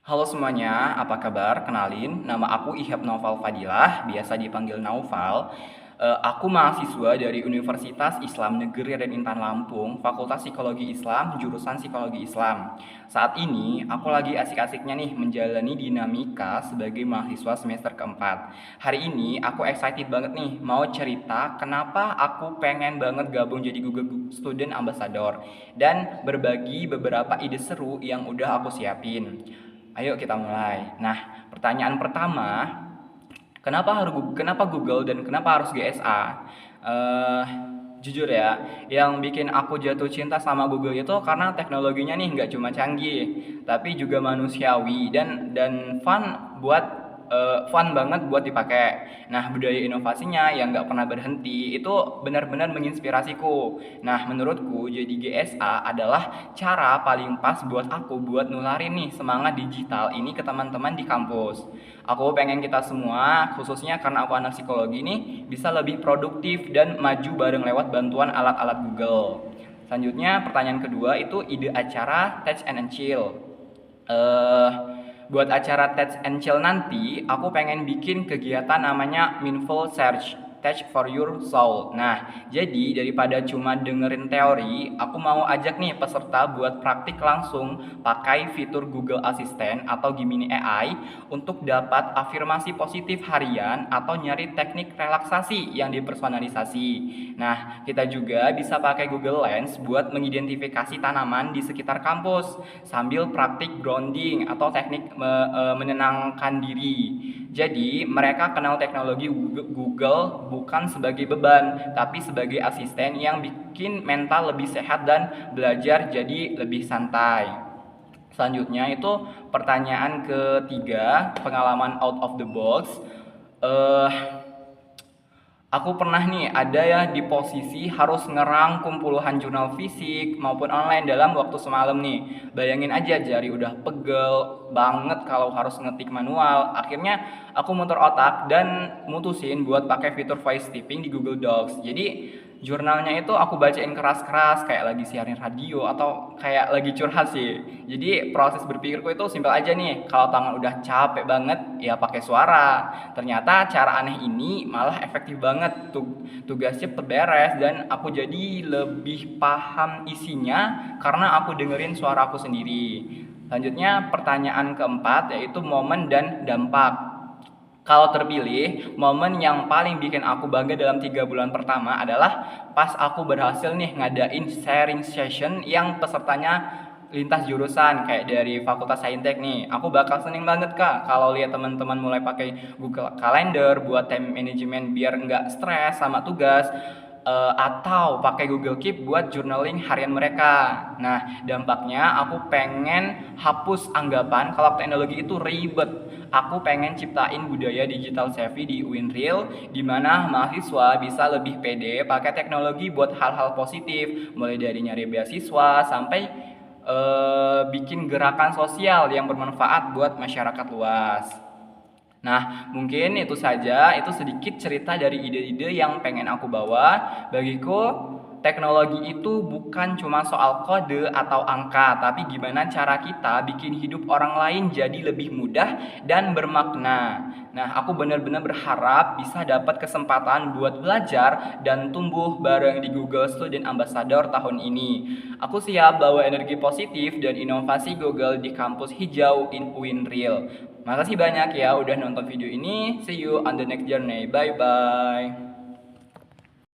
Halo semuanya, apa kabar? Kenalin, nama aku Ihab Naufal Fadilah, biasa dipanggil Naufal. Aku mahasiswa dari Universitas Islam Negeri Raden Intan Lampung, Fakultas Psikologi Islam, jurusan Psikologi Islam. Saat ini, aku lagi asik-asiknya nih menjalani dinamika sebagai mahasiswa semester keempat. Hari ini, aku excited banget nih mau cerita kenapa aku pengen banget gabung jadi Google Student Ambassador dan berbagi beberapa ide seru yang udah aku siapin. Ayo kita mulai. Nah, pertanyaan pertama, kenapa Google dan kenapa harus GSA? Eh, Jujur ya, yang bikin aku jatuh cinta sama Google itu karena teknologinya nih nggak cuma canggih, tapi juga manusiawi dan fun banget buat dipakai. Nah, budaya inovasinya yang nggak pernah berhenti itu benar-benar menginspirasiku. Nah, menurutku jadi GSA adalah cara paling pas buat aku buat nularin nih semangat digital ini ke teman-teman di kampus. Aku pengen kita semua, khususnya karena aku anak psikologi nih, bisa lebih produktif dan maju bareng lewat bantuan alat-alat Google. Selanjutnya, pertanyaan kedua itu ide acara Touch and Chill. eh Buat acara Touch and Chill nanti, aku pengen bikin kegiatan namanya Mindful Search, Touch for Your Soul. Nah, jadi daripada cuma dengerin teori, aku mau ajak nih peserta buat praktik langsung pakai fitur Google Assistant atau Gemini AI untuk dapat afirmasi positif harian atau nyari teknik relaksasi yang dipersonalisasi. Nah, kita juga bisa pakai Google Lens buat mengidentifikasi tanaman di sekitar kampus sambil praktik grounding atau teknik menenangkan diri. Jadi, mereka kenal teknologi Google bukan sebagai beban, tapi sebagai asisten yang bikin mental lebih sehat dan belajar jadi lebih santai. Selanjutnya itu pertanyaan ketiga, pengalaman out of the box. Eh Aku pernah nih ada ya di posisi harus ngerangkum puluhan jurnal fisik maupun online dalam waktu semalam nih. Bayangin aja jari udah pegel banget kalau harus ngetik manual. Akhirnya aku muter otak dan mutusin buat pakai fitur voice typing di Google Docs. Jadi jurnalnya itu aku bacain keras-keras kayak lagi siarin radio atau kayak lagi curhat sih. Jadi proses berpikirku itu simpel aja nih. Kalau tangan udah capek banget ya pakai suara. Ternyata cara aneh ini malah efektif banget. Tugas cepet beres dan aku jadi lebih paham isinya karena aku dengerin suara aku sendiri. Selanjutnya pertanyaan keempat yaitu momen dan dampak. Kalau terpilih, momen yang paling bikin aku bangga dalam 3 bulan pertama adalah pas aku berhasil nih ngadain sharing session yang pesertanya lintas jurusan kayak dari Fakultas Saintek nih. Aku bakal seneng banget Kak kalau lihat teman-teman mulai pakai Google Calendar buat time management biar nggak stres sama tugas atau pakai Google Keep buat journaling harian mereka. Nah, dampaknya aku pengen hapus anggapan kalau teknologi itu ribet. Aku pengen ciptain budaya digital savvy di UINRIL di mana mahasiswa bisa lebih pede pakai teknologi buat hal-hal positif, mulai dari nyari beasiswa sampai bikin gerakan sosial yang bermanfaat buat masyarakat luas. Nah, mungkin itu saja, itu sedikit cerita dari ide-ide yang pengen aku bawa. Bagiku, teknologi itu bukan cuma soal kode atau angka, tapi gimana cara kita bikin hidup orang lain jadi lebih mudah dan bermakna. Nah, aku benar-benar berharap bisa dapat kesempatan buat belajar dan tumbuh bareng di Google Student Ambassador tahun ini. Aku siap bawa energi positif dan inovasi Google di kampus hijau in UINRIL. Makasih banyak ya udah nonton video ini. See you on the next journey. Bye bye.